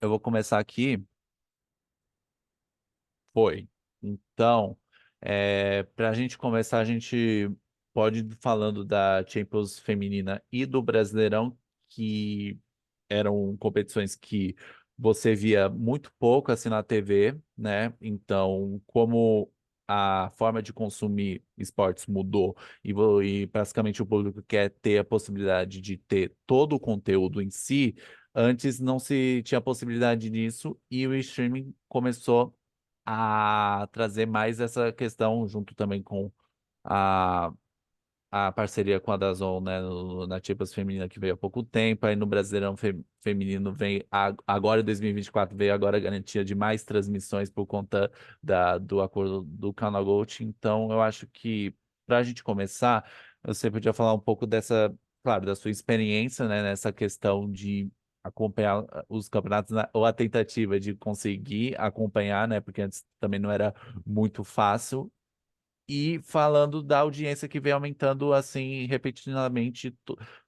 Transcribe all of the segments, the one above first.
Eu vou começar aqui. Foi. Então, para a gente começar, a gente pode ir falando da Champions feminina e do Brasileirão, que eram competições que você via muito pouco assim na TV, né? Então, como a forma de consumir esportes mudou e basicamente o público quer ter a possibilidade de ter todo o conteúdo em si, antes não se tinha possibilidade disso e o streaming começou a trazer mais essa questão junto também com a a parceria com a DAZN, né, na Champions Feminina que veio há pouco tempo, aí no Brasileirão Feminino vem agora em 2024 veio agora a garantia de mais transmissões por conta do acordo do Canal Gold. Então eu acho que para a gente começar, você podia falar um pouco dessa, claro, da sua experiência, né, nessa questão de acompanhar os campeonatos ou a tentativa de conseguir acompanhar, né, porque antes também não era muito fácil e falando da audiência que vem aumentando assim repetidamente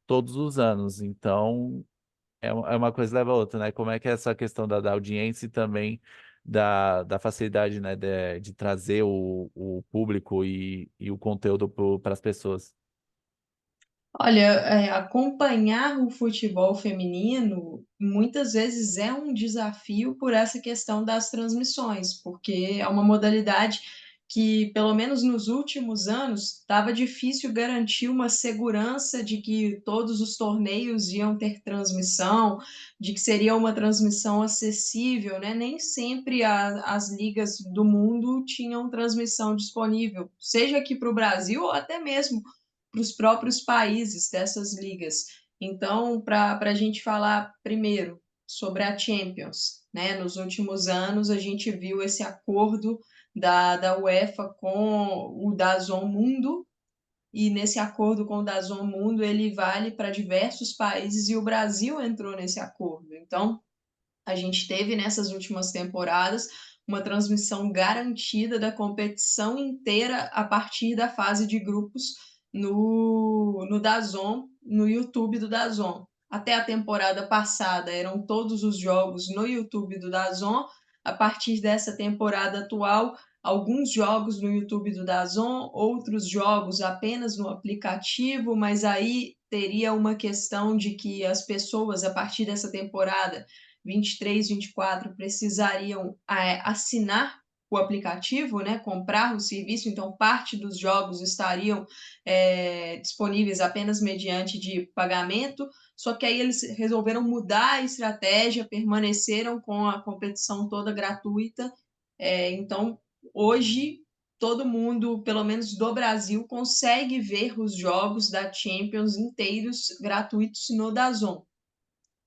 todos os anos. Então, é uma coisa leva a outra, né? Como é que é essa questão da audiência e também da facilidade, né, de trazer o público e o conteúdo para as pessoas? Olha, acompanhar o futebol feminino muitas vezes é um desafio por essa questão das transmissões, porque é uma modalidade que, pelo menos nos últimos anos, estava difícil garantir uma segurança de que todos os torneios iam ter transmissão, de que seria uma transmissão acessível, né? Nem sempre as ligas do mundo tinham transmissão disponível, seja aqui para o Brasil ou até mesmo para os próprios países dessas ligas. Então, para a gente falar primeiro sobre a Champions, né? Nos últimos anos a gente viu esse acordo da UEFA com o DAZN Mundo, e nesse acordo com o DAZN Mundo ele vale para diversos países e o Brasil entrou nesse acordo. Então, a gente teve nessas últimas temporadas uma transmissão garantida da competição inteira a partir da fase de grupos no DAZN, no YouTube do DAZN. Até a temporada passada eram todos os jogos no YouTube do DAZN. A partir dessa temporada atual, alguns jogos no YouTube do DAZN, outros jogos apenas no aplicativo, mas aí teria uma questão de que as pessoas, a partir dessa temporada, 23, 24 precisariam assinar o aplicativo, né, comprar o serviço, então parte dos jogos estariam disponíveis apenas mediante de pagamento, só que aí eles resolveram mudar a estratégia, permaneceram com a competição toda gratuita, então hoje todo mundo, pelo menos do Brasil, consegue ver os jogos da Champions inteiros gratuitos no DAZN.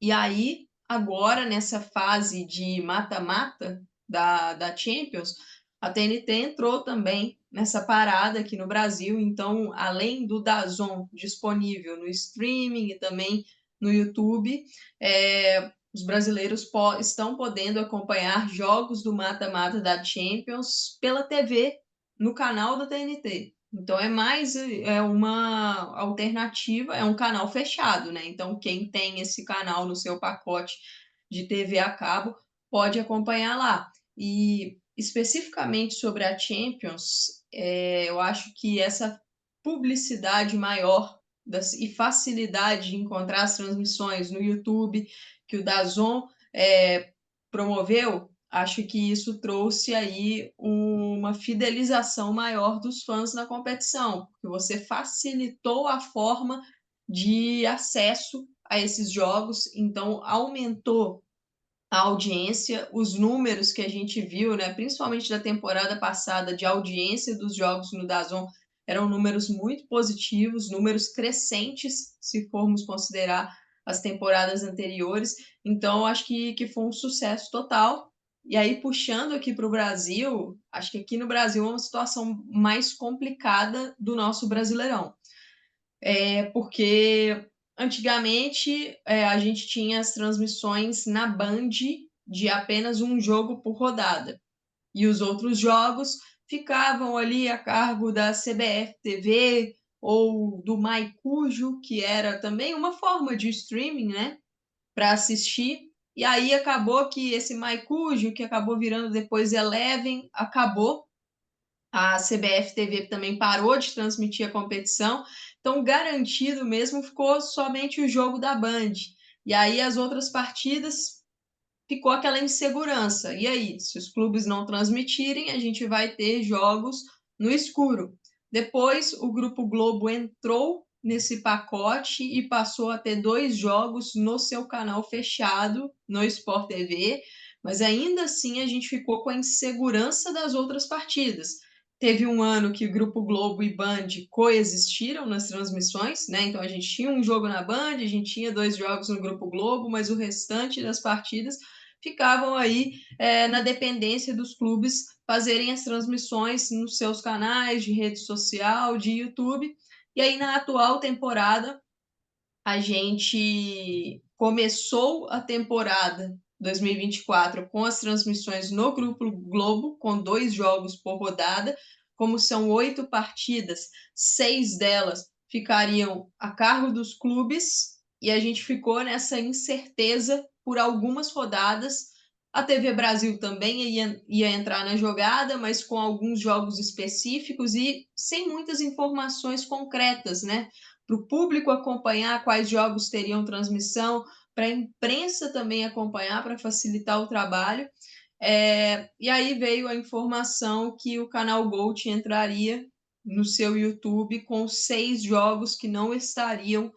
E aí, agora, nessa fase de mata-mata da Champions, a TNT entrou também nessa parada aqui no Brasil. Então, além do DAZN disponível no streaming e também no YouTube, os brasileiros estão podendo acompanhar jogos do mata-mata da Champions pela TV no canal da TNT. Então é uma alternativa, é um canal fechado, né? Então quem tem esse canal no seu pacote de TV a cabo pode acompanhar lá. E especificamente sobre a Champions, eu acho que essa publicidade maior e facilidade de encontrar as transmissões no YouTube que o DAZN promoveu, acho que isso trouxe aí uma fidelização maior dos fãs na competição, porque você facilitou a forma de acesso a esses jogos, então aumentou a audiência, os números que a gente viu, né, principalmente da temporada passada, de audiência dos jogos no DAZN, eram números muito positivos, números crescentes, se formos considerar as temporadas anteriores. Então, acho que foi um sucesso total. E aí, puxando aqui para o Brasil, acho que aqui no Brasil é uma situação mais complicada do nosso Brasileirão, porque antigamente a gente tinha as transmissões na Band de apenas um jogo por rodada. E os outros jogos ficavam ali a cargo da CBF TV ou do Maicujo, que era também uma forma de streaming, né, para assistir. E aí acabou que esse Maicujo, que acabou virando depois Eleven, acabou. A CBF TV também parou de transmitir a competição. Então, garantido mesmo ficou somente o jogo da Band. E aí as outras partidas ficou aquela insegurança. E aí, se os clubes não transmitirem, a gente vai ter jogos no escuro. Depois, o Grupo Globo entrou nesse pacote e passou a ter 2 jogos no seu canal fechado, no Sport TV, mas ainda assim a gente ficou com a insegurança das outras partidas. Teve um ano que o Grupo Globo e Band coexistiram nas transmissões, né? Então a gente tinha um jogo na Band, a gente tinha 2 jogos no Grupo Globo, mas o restante das partidas ficavam aí na dependência dos clubes fazerem as transmissões nos seus canais de rede social, de YouTube. E aí, na atual temporada, a gente começou a temporada 2024 com as transmissões no Grupo Globo, com 2 jogos por rodada. Como são 8 partidas, 6 delas ficariam a cargo dos clubes, e a gente ficou nessa incerteza por algumas rodadas. A TV Brasil também ia entrar na jogada, mas com alguns jogos específicos e sem muitas informações concretas, né? Para o público acompanhar quais jogos teriam transmissão, para a imprensa também acompanhar, para facilitar o trabalho. E aí veio a informação que o canal Gold entraria no seu YouTube com 6 jogos que não estariam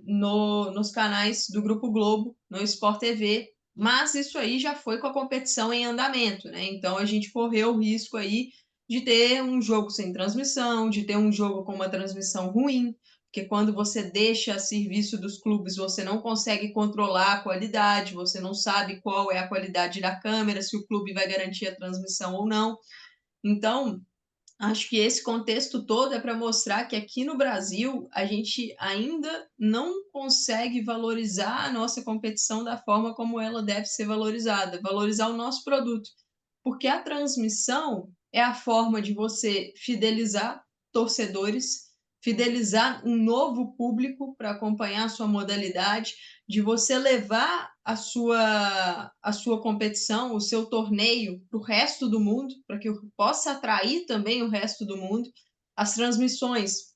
nos canais do Grupo Globo, no Sport TV, mas isso aí já foi com a competição em andamento, né? Então a gente correu o risco aí de ter um jogo sem transmissão, de ter um jogo com uma transmissão ruim, porque quando você deixa a serviço dos clubes, você não consegue controlar a qualidade, você não sabe qual é a qualidade da câmera, se o clube vai garantir a transmissão ou não. Então, acho que esse contexto todo é para mostrar que aqui no Brasil a gente ainda não consegue valorizar a nossa competição da forma como ela deve ser valorizada, valorizar o nosso produto. Porque a transmissão é a forma de você fidelizar torcedores, fidelizar um novo público para acompanhar a sua modalidade, de você levar a sua competição, o seu torneio para o resto do mundo, para que possa atrair também o resto do mundo. As transmissões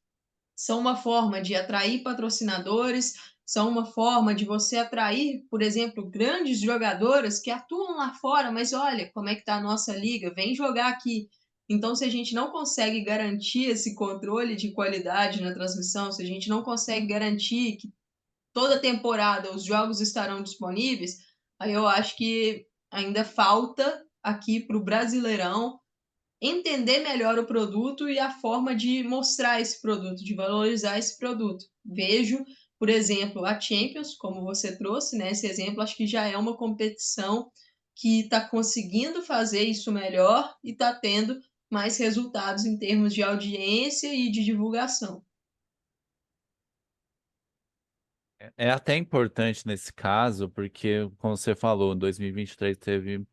são uma forma de atrair patrocinadores, são uma forma de você atrair, por exemplo, grandes jogadoras que atuam lá fora, mas olha como é que está a nossa liga, vem jogar aqui. Então, se a gente não consegue garantir esse controle de qualidade na transmissão, se a gente não consegue garantir que toda temporada os jogos estarão disponíveis, aí eu acho que ainda falta aqui para o Brasileirão entender melhor o produto e a forma de mostrar esse produto, de valorizar esse produto. Vejo, por exemplo, a Champions, como você trouxe, né? Esse exemplo, acho que já é uma competição que está conseguindo fazer isso melhor e está tendo mais resultados em termos de audiência e de divulgação. É até importante nesse caso, porque, como você falou, em 2023 teve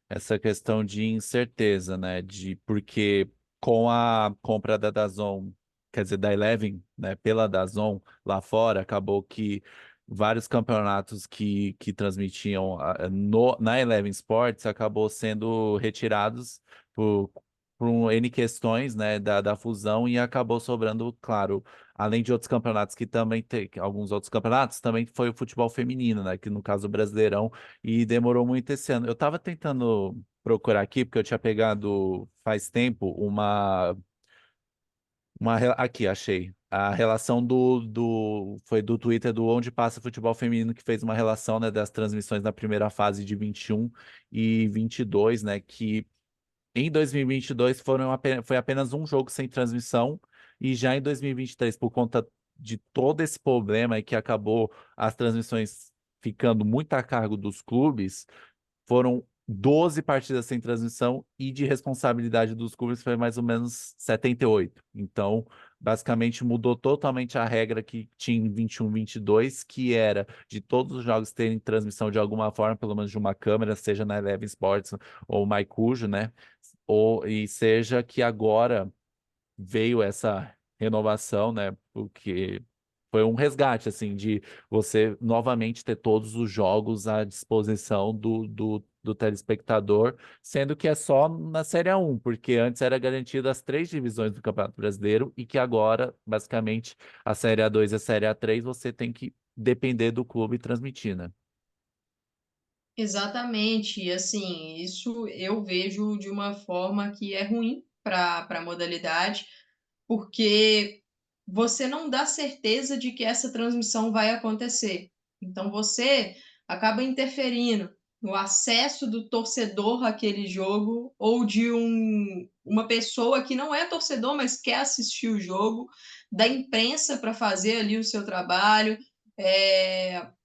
essa questão de incerteza, né? De porque com a compra da DAZN, quer dizer, da Eleven, né, pela DAZN lá fora, acabou que vários campeonatos que transmitiam na Eleven Sports acabou sendo retirados por, por N questões, né, da fusão e acabou sobrando, claro, além de outros campeonatos que também tem, alguns outros campeonatos, também foi o futebol feminino, né, que no caso o Brasileirão, e demorou muito esse ano. Eu tava tentando procurar aqui, porque eu tinha pegado faz tempo aqui, achei. A relação foi do Twitter do Onde Passa Futebol Feminino, que fez uma relação, né, das transmissões na primeira fase de 21 e 22, né, que em 2022 foi apenas um jogo sem transmissão, e já em 2023, por conta de todo esse problema e que acabou as transmissões ficando muito a cargo dos clubes, foram 12 partidas sem transmissão e de responsabilidade dos clubes foi mais ou menos 78. Então, basicamente mudou totalmente a regra que tinha em 21, 22, que era de todos os jogos terem transmissão de alguma forma, pelo menos de uma câmera, seja na Eleven Sports ou MyCujo, né? E seja que agora veio essa renovação, né? Porque foi um resgate, assim, de você novamente ter todos os jogos à disposição do telespectador, sendo que é só na Série A1, porque antes era garantido as três divisões do Campeonato Brasileiro e que agora, basicamente, a Série A2 e a Série A3, você tem que depender do clube transmitir, né? Exatamente, e assim, isso eu vejo de uma forma que é ruim para a modalidade, porque você não dá certeza de que essa transmissão vai acontecer. Então você acaba interferindo no acesso do torcedor àquele jogo ou de uma pessoa que não é torcedor, mas quer assistir o jogo, da imprensa para fazer ali o seu trabalho.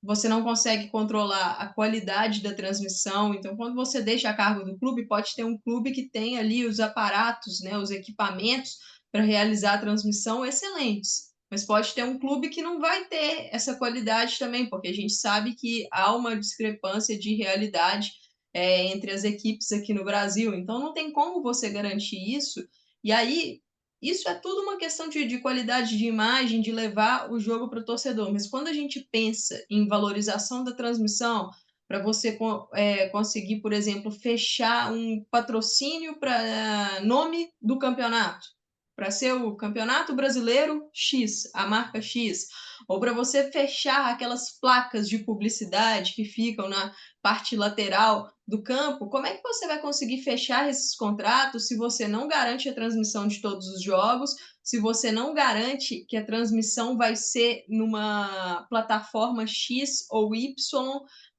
Você não consegue controlar a qualidade da transmissão. Então, quando você deixa a cargo do clube, pode ter um clube que tem ali os aparatos, né, os equipamentos para realizar a transmissão excelentes. Mas pode ter um clube que não vai ter essa qualidade também, porque a gente sabe que há uma discrepância de realidade entre as equipes aqui no Brasil. Então não tem como você garantir isso. E aí, isso é tudo uma questão de qualidade de imagem, de levar o jogo para o torcedor. Mas quando a gente pensa em valorização da transmissão, para você conseguir, por exemplo, fechar um patrocínio para nome do campeonato, para ser o Campeonato Brasileiro X, a marca X, ou para você fechar aquelas placas de publicidade que ficam na parte lateral do campo, como é que você vai conseguir fechar esses contratos se você não garante a transmissão de todos os jogos, se você não garante que a transmissão vai ser numa plataforma X ou Y,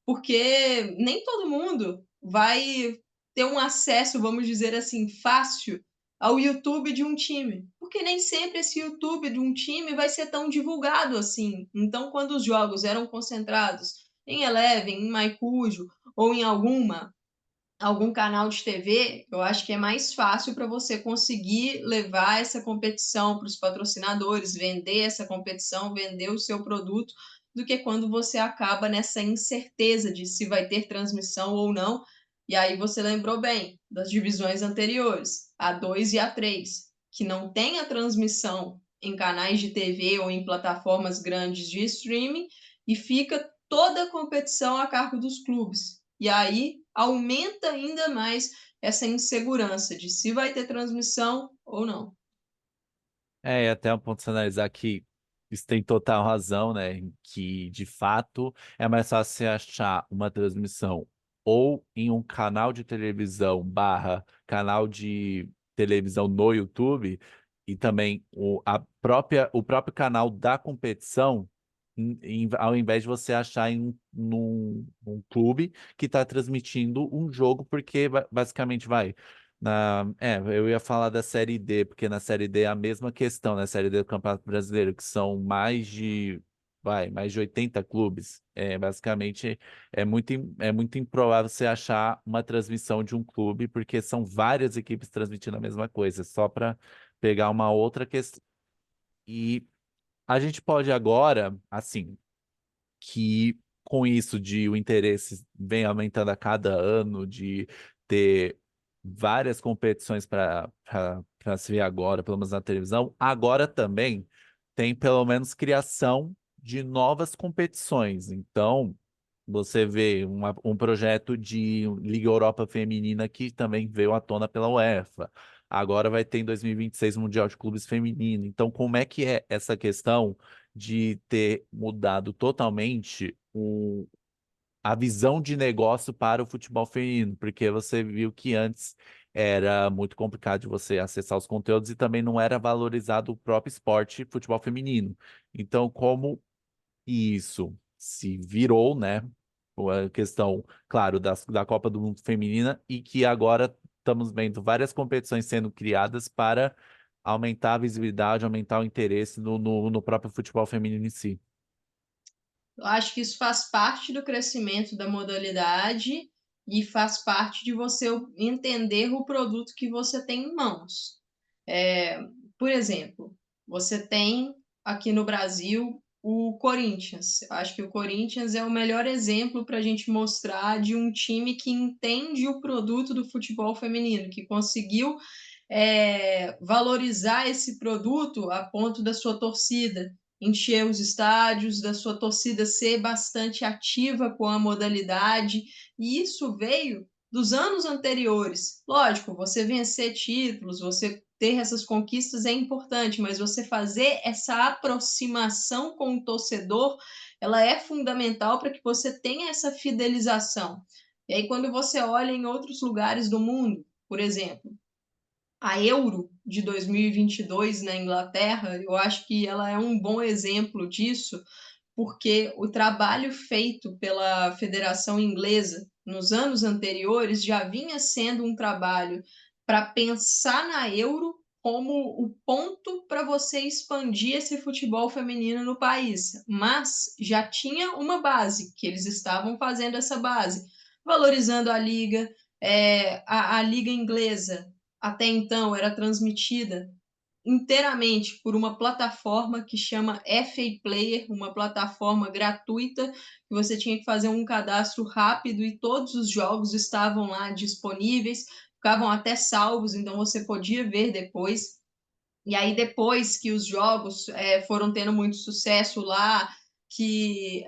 porque nem todo mundo vai ter um acesso, vamos dizer assim, fácil ao YouTube de um time, porque nem sempre esse YouTube de um time vai ser tão divulgado assim. Então, quando os jogos eram concentrados em Eleven, em Maicujo ou em algum canal de TV, eu acho que é mais fácil para você conseguir levar essa competição para os patrocinadores, vender essa competição, vender o seu produto, do que quando você acaba nessa incerteza de se vai ter transmissão ou não. E aí você lembrou bem das divisões anteriores, a 2 e a 3, que não tem a transmissão em canais de TV ou em plataformas grandes de streaming e fica toda a competição a cargo dos clubes. E aí aumenta ainda mais essa insegurança de se vai ter transmissão ou não. É, e até um ponto de se analisar que isso tem total razão, né? Em que, de fato, é mais fácil você achar uma transmissão ou em um canal de televisão barra canal de televisão no YouTube e também o próprio canal da competição, ao invés de você achar num clube que está transmitindo um jogo, porque basicamente vai. Eu ia falar da Série D, porque na Série D é a mesma questão, na Série D do Campeonato Brasileiro, que são mais de 80 clubes. Basicamente, é muito improvável você achar uma transmissão de um clube, porque são várias equipes transmitindo a mesma coisa, só para pegar uma outra questão. E a gente pode agora, assim, que com isso de o interesse vem aumentando a cada ano, de ter várias competições para se ver agora, pelo menos na televisão, agora também tem pelo menos criação de novas competições. Então, você vê um projeto de Liga Europa Feminina que também veio à tona pela UEFA. Agora vai ter em 2026 o Mundial de Clubes Feminino. Então, como é que é essa questão de ter mudado totalmente a visão de negócio para o futebol feminino? Porque você viu que antes era muito complicado de você acessar os conteúdos e também não era valorizado o próprio esporte futebol feminino. Então, como isso se virou, né? A questão, claro, da Copa do Mundo Feminina e que agora estamos vendo várias competições sendo criadas para aumentar a visibilidade, aumentar o interesse no próprio futebol feminino em si. Eu acho que isso faz parte do crescimento da modalidade e faz parte de você entender o produto que você tem em mãos. É, por exemplo, você tem aqui no Brasil o Corinthians. Eu acho que o Corinthians é o melhor exemplo para a gente mostrar de um time que entende o produto do futebol feminino, que conseguiu valorizar esse produto a ponto da sua torcida encher os estádios, da sua torcida ser bastante ativa com a modalidade, e isso veio dos anos anteriores. Lógico, você vencer títulos, você ter essas conquistas é importante, mas você fazer essa aproximação com o torcedor, ela é fundamental para que você tenha essa fidelização. E aí, quando você olha em outros lugares do mundo, por exemplo, a Euro de 2022 na Inglaterra, eu acho que ela é um bom exemplo disso, porque o trabalho feito pela Federação Inglesa nos anos anteriores já vinha sendo um trabalho para pensar na Euro como o ponto para você expandir esse futebol feminino no país, mas já tinha uma base, que eles estavam fazendo essa base, valorizando a liga, a liga inglesa até então era transmitida inteiramente por uma plataforma que chama FA Player, uma plataforma gratuita, que você tinha que fazer um cadastro rápido e todos os jogos estavam lá disponíveis, ficavam até salvos, então você podia ver depois. E aí, depois que os jogos foram tendo muito sucesso lá, que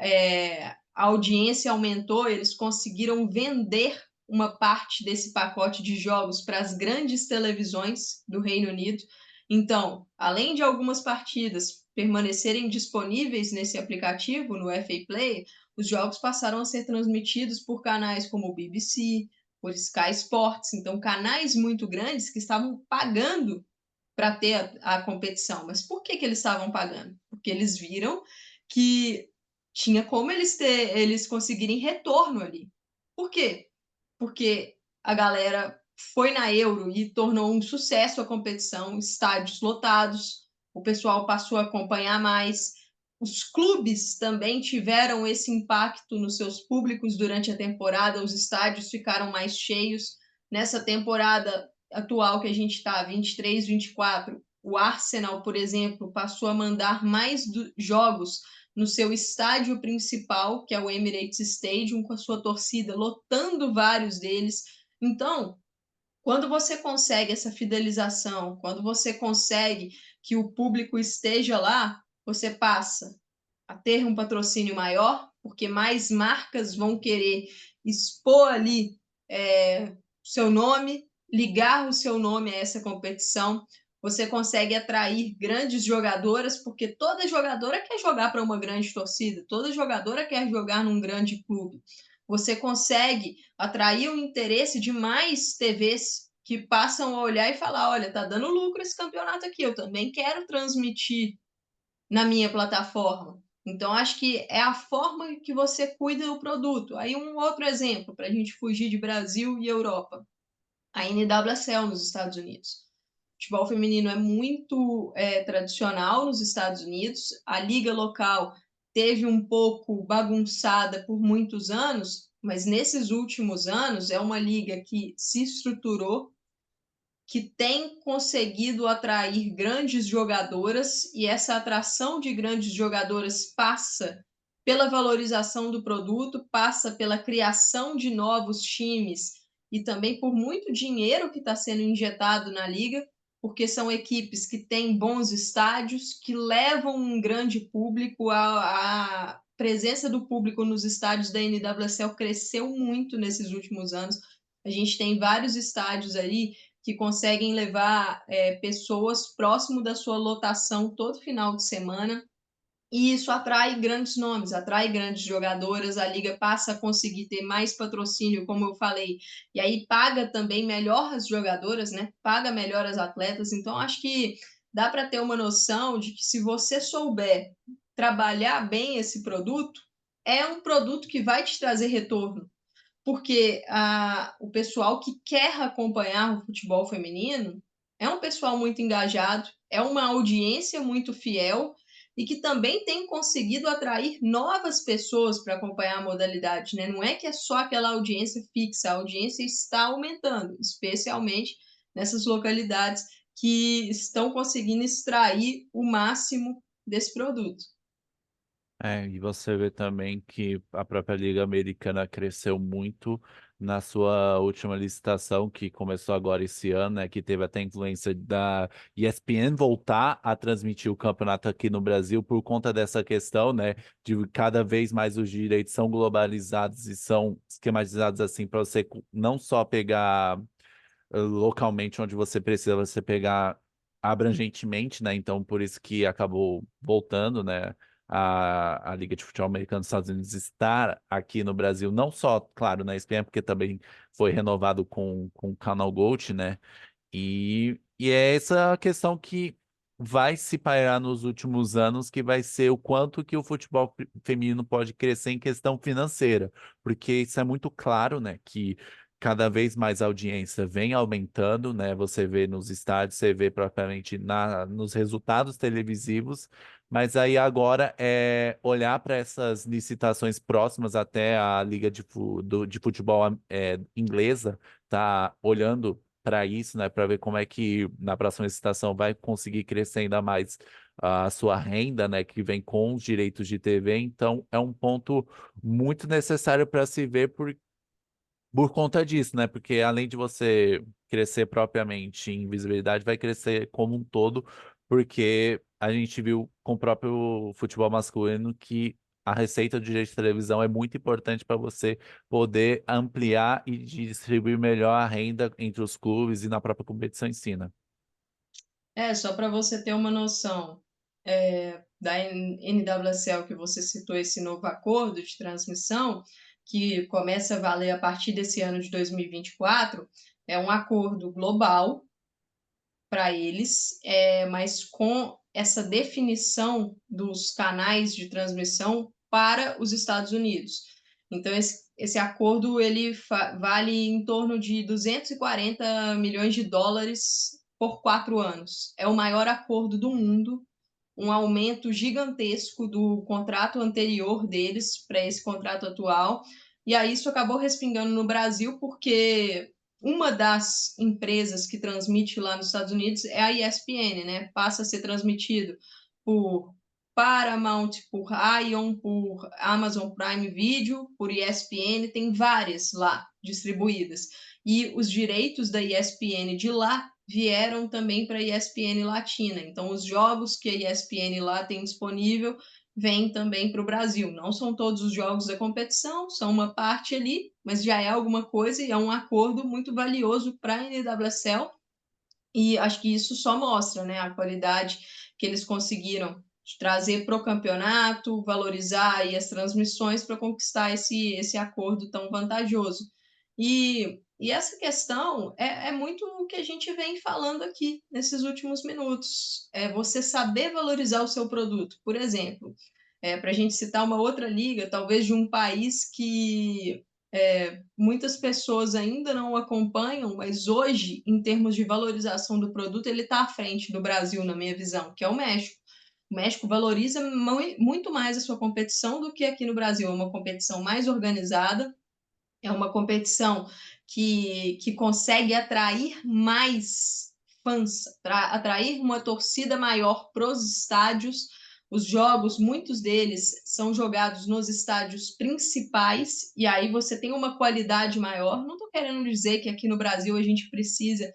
a audiência aumentou, eles conseguiram vender uma parte desse pacote de jogos para as grandes televisões do Reino Unido. Então, além de algumas partidas permanecerem disponíveis nesse aplicativo, no FA Play, os jogos passaram a ser transmitidos por canais como o BBC, por Sky Sports, então canais muito grandes que estavam pagando para ter a competição. Mas por que eles estavam pagando? Porque eles viram que tinha como eles conseguirem retorno ali. Por quê? Porque a galera foi na Euro e tornou um sucesso a competição, estádios lotados, o pessoal passou a acompanhar mais. Os clubes também tiveram esse impacto nos seus públicos durante a temporada, os estádios ficaram mais cheios. Nessa temporada atual que a gente está, 23, 24, o Arsenal, por exemplo, passou a mandar mais jogos no seu estádio principal, que é o Emirates Stadium, com a sua torcida lotando vários deles. Então, quando você consegue essa fidelização, quando você consegue que o público esteja lá, você passa a ter um patrocínio maior, porque mais marcas vão querer expor ali seu nome, ligar o seu nome a essa competição. Você consegue atrair grandes jogadoras, porque toda jogadora quer jogar para uma grande torcida, toda jogadora quer jogar num grande clube. Você consegue atrair o interesse de mais TVs que passam a olhar e falar: olha, tá dando lucro esse campeonato aqui, eu também quero transmitir na minha plataforma. Então, acho que é a forma que você cuida do produto. Aí, um outro exemplo, para a gente fugir de Brasil e Europa: a NWSL nos Estados Unidos. O futebol feminino é muito tradicional nos Estados Unidos. A liga local teve um pouco bagunçada por muitos anos, mas nesses últimos anos é uma liga que se estruturou, que tem conseguido atrair grandes jogadoras, e essa atração de grandes jogadoras passa pela valorização do produto, passa pela criação de novos times e também por muito dinheiro que está sendo injetado na liga, porque são equipes que têm bons estádios, que levam um grande público. A presença do público nos estádios da NWSL cresceu muito nesses últimos anos. A gente tem vários estádios ali que conseguem levar pessoas próximo da sua lotação todo final de semana. E isso atrai grandes nomes, atrai grandes jogadoras, a liga passa a conseguir ter mais patrocínio, como eu falei, e aí paga também melhor as jogadoras, né? Paga melhor as atletas. Então, acho que dá para ter uma noção de que, se você souber trabalhar bem esse produto, é um produto que vai te trazer retorno, porque o pessoal que quer acompanhar o futebol feminino é um pessoal muito engajado, é uma audiência muito fiel e que também tem conseguido atrair novas pessoas para acompanhar a modalidade, né? Não é que é só aquela audiência fixa, a audiência está aumentando, especialmente nessas localidades que estão conseguindo extrair o máximo desse produto. E você vê também que a própria Liga Americana cresceu muito na sua última licitação, que começou agora esse ano, né, que teve até influência da ESPN voltar a transmitir o campeonato aqui no Brasil por conta dessa questão, né, de cada vez mais os direitos são globalizados e são esquematizados assim para você não só pegar localmente onde você precisa, você pegar abrangentemente, né? Então, por isso que acabou voltando, né? A Liga de Futebol Americano dos Estados Unidos estar aqui no Brasil, não só, claro, na ESPN, porque também foi renovado com o Canal Gold, né? E é essa questão que vai se pairar nos últimos anos, que vai ser o quanto que o futebol feminino pode crescer em questão financeira, porque isso é muito claro, né, que cada vez mais a audiência vem aumentando, né, você vê nos estádios, você vê propriamente nos resultados televisivos, mas aí agora é olhar para essas licitações próximas até a Liga de Futebol inglesa, tá olhando para isso, né, para ver como é que na próxima licitação vai conseguir crescer ainda mais a sua renda, né, que vem com os direitos de TV. Então, é um ponto muito necessário para se ver por conta disso, né? Porque além de você crescer propriamente em visibilidade, vai crescer como um todo, porque a gente viu com o próprio futebol masculino que a receita de direito de televisão é muito importante para você poder ampliar e distribuir melhor a renda entre os clubes e na própria competição em si, né? Só para você ter uma noção, da NWSL que você citou, esse novo acordo de transmissão, que começa a valer a partir desse ano de 2024, é um acordo global para eles, mas com essa definição dos canais de transmissão para os Estados Unidos. Então, esse acordo ele vale em torno de 240 milhões de dólares por 4 anos. É o maior acordo do mundo, um aumento gigantesco do contrato anterior deles para esse contrato atual. E aí isso acabou respingando no Brasil, porque uma das empresas que transmite lá nos Estados Unidos é a ESPN, né? Passa a ser transmitido por Paramount, por Ion, por Amazon Prime Video, por ESPN, tem várias lá distribuídas. E os direitos da ESPN de lá vieram também para a ESPN Latina. Então, os jogos que a ESPN lá tem disponível vêm também para o Brasil. Não são todos os jogos da competição, são uma parte ali, mas já é alguma coisa e é um acordo muito valioso para a NWSL. E acho que isso só mostra, né, a qualidade que eles conseguiram de trazer para o campeonato, valorizar aí as transmissões para conquistar esse acordo tão vantajoso. E essa questão é muito o que a gente vem falando aqui nesses últimos minutos. É você saber valorizar o seu produto. Por exemplo, para a gente citar uma outra liga, talvez de um país que muitas pessoas ainda não acompanham, mas hoje, em termos de valorização do produto, ele está à frente do Brasil, na minha visão, que é o México. O México valoriza muito mais a sua competição do que aqui no Brasil. É uma competição mais organizada, é uma competição que consegue atrair mais fãs, atrair uma torcida maior para os estádios. Os jogos, muitos deles são jogados nos estádios principais, e aí você tem uma qualidade maior. Não estou querendo dizer que aqui no Brasil a gente precisa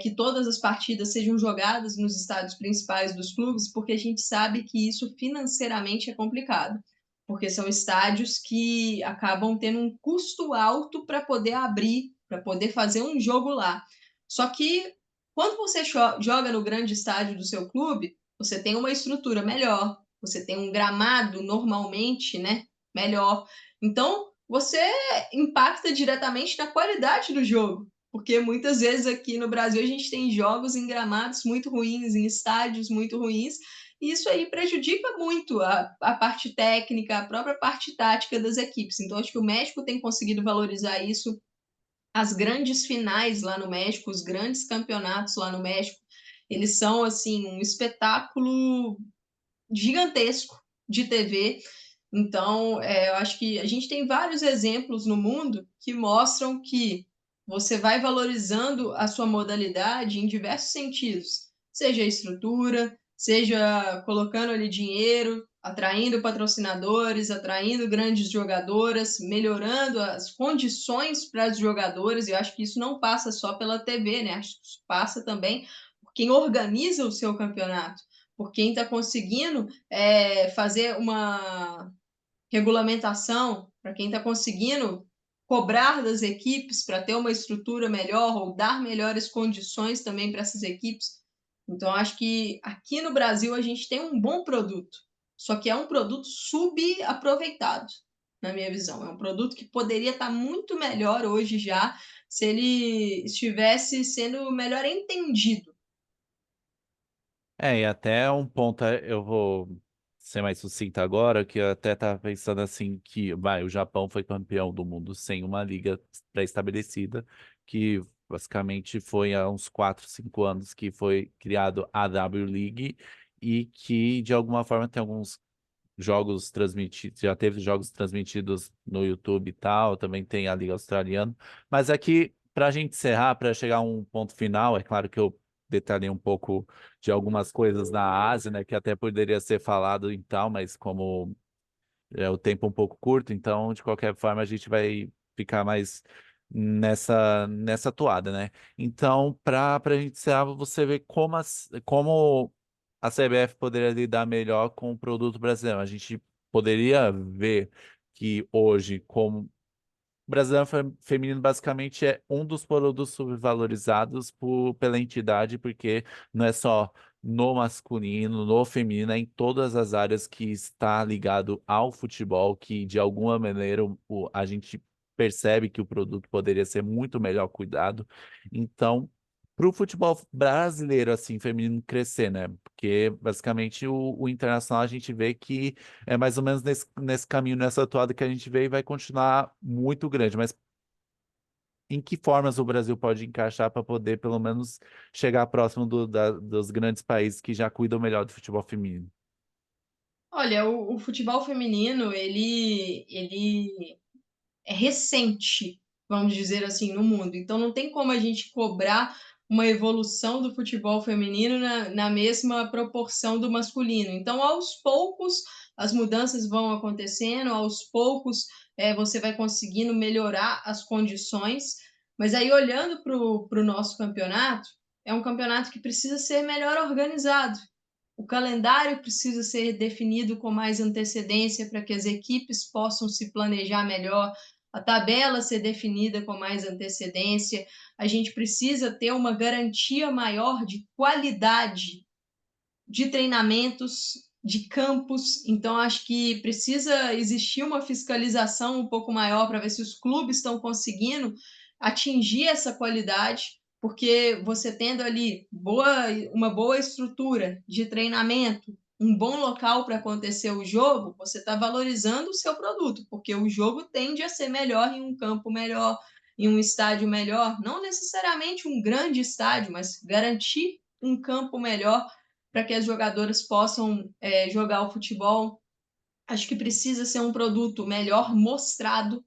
que todas as partidas sejam jogadas nos estádios principais dos clubes, porque a gente sabe que isso financeiramente é complicado, porque são estádios que acabam tendo um custo alto para poder abrir, para poder fazer um jogo lá. Só que quando você joga no grande estádio do seu clube, você tem uma estrutura melhor, você tem um gramado normalmente, né, melhor. Então, você impacta diretamente na qualidade do jogo, porque muitas vezes aqui no Brasil a gente tem jogos em gramados muito ruins, em estádios muito ruins, e isso aí prejudica muito a parte técnica, a própria parte tática das equipes. Então, acho que o México tem conseguido valorizar isso. As grandes finais lá no México, os grandes campeonatos lá no México, eles são assim um espetáculo gigantesco de TV. Então, eu acho que a gente tem vários exemplos no mundo que mostram que você vai valorizando a sua modalidade em diversos sentidos, seja a estrutura, seja colocando ali dinheiro, atraindo patrocinadores, atraindo grandes jogadoras, melhorando as condições para as jogadoras. E eu acho que isso não passa só pela TV, né? Acho que isso passa também por quem organiza o seu campeonato, por quem está conseguindo fazer uma regulamentação, para quem está conseguindo cobrar das equipes para ter uma estrutura melhor ou dar melhores condições também para essas equipes. Então, acho que aqui no Brasil a gente tem um bom produto, só que é um produto subaproveitado, na minha visão. É um produto que poderia estar muito melhor hoje já, se ele estivesse sendo melhor entendido. E até um ponto, eu vou ser mais sucinto agora, que eu até estava pensando assim que, o Japão foi campeão do mundo sem uma liga pré-estabelecida, que basicamente foi há uns 4, 5 anos que foi criado a W League e que de alguma forma tem alguns jogos transmitidos, já teve jogos transmitidos no YouTube e tal, também tem a Liga Australiana, mas aqui, para a gente encerrar, para chegar a um ponto final, é claro que eu detalhei um pouco de algumas coisas na Ásia, né, que até poderia ser falado e tal, mas como é o tempo um pouco curto, então, de qualquer forma, a gente vai ficar mais nessa toada, né? Então, para a gente encerrar, você vê como a CBF poderia lidar melhor com o produto brasileiro. A gente poderia ver que hoje, como o Brasileirão Feminino basicamente é um dos produtos subvalorizados pela entidade, porque não é só no masculino, no feminino, é em todas as áreas que está ligado ao futebol, que de alguma maneira a gente percebe que o produto poderia ser muito melhor cuidado. Então, para o futebol brasileiro, assim, feminino crescer, né? Porque basicamente o internacional a gente vê que é mais ou menos nesse caminho, nessa toada que a gente vê e vai continuar muito grande. Mas em que formas o Brasil pode encaixar para poder, pelo menos, chegar próximo dos grandes países que já cuidam melhor do futebol feminino? Olha, o futebol feminino, ele é recente, vamos dizer assim, no mundo. Então não tem como a gente cobrar uma evolução do futebol feminino na mesma proporção do masculino. Então, aos poucos, as mudanças vão acontecendo, aos poucos você vai conseguindo melhorar as condições. Mas aí, olhando para o nosso campeonato, é um campeonato que precisa ser melhor organizado. O calendário precisa ser definido com mais antecedência para que as equipes possam se planejar melhor, a tabela ser definida com mais antecedência. A gente precisa ter uma garantia maior de qualidade de treinamentos, de campos. Então, acho que precisa existir uma fiscalização um pouco maior para ver se os clubes estão conseguindo atingir essa qualidade, porque você tendo ali uma boa estrutura de treinamento, um bom local para acontecer o jogo, você está valorizando o seu produto, porque o jogo tende a ser melhor em um campo melhor, em um estádio melhor, não necessariamente um grande estádio, mas garantir um campo melhor para que as jogadoras possam jogar o futebol. Acho que precisa ser um produto melhor mostrado.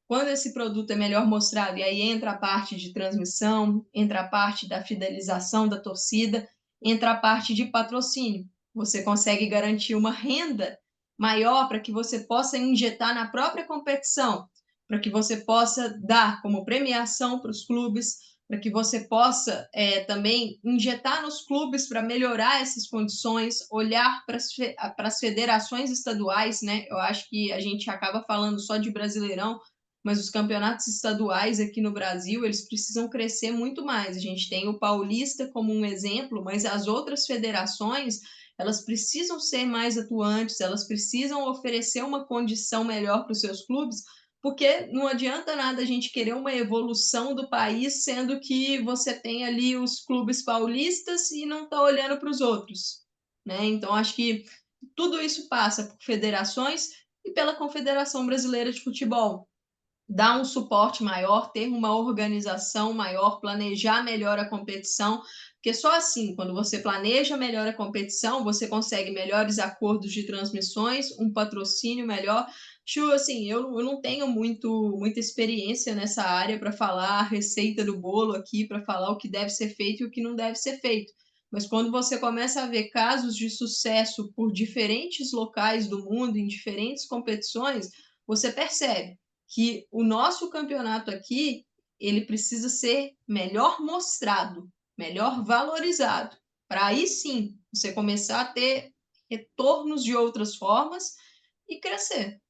Quando esse produto é melhor mostrado, e aí entra a parte de transmissão, entra a parte da fidelização da torcida, entra a parte de patrocínio. Você consegue garantir uma renda maior para que você possa injetar na própria competição, para que você possa dar como premiação para os clubes, para que você possa também injetar nos clubes para melhorar essas condições, olhar para as federações estaduais, né? Eu acho que a gente acaba falando só de Brasileirão, mas os campeonatos estaduais aqui no Brasil, eles precisam crescer muito mais. A gente tem o Paulista como um exemplo, mas as outras federações, elas precisam ser mais atuantes, elas precisam oferecer uma condição melhor para os seus clubes, porque não adianta nada a gente querer uma evolução do país, sendo que você tem ali os clubes paulistas e não está olhando para os outros, né? Então, acho que tudo isso passa por federações e pela Confederação Brasileira de Futebol, dar um suporte maior, ter uma organização maior, planejar melhor a competição, porque só assim, quando você planeja melhor a competição, você consegue melhores acordos de transmissões, um patrocínio melhor. Chu, assim, eu não tenho muita experiência nessa área para falar a receita do bolo aqui, para falar o que deve ser feito e o que não deve ser feito. mas quando você começa a ver casos de sucesso por diferentes locais do mundo, em diferentes competições, você percebe que o nosso campeonato aqui, ele precisa ser melhor mostrado, melhor valorizado, para aí sim você começar a ter retornos de outras formas e crescer.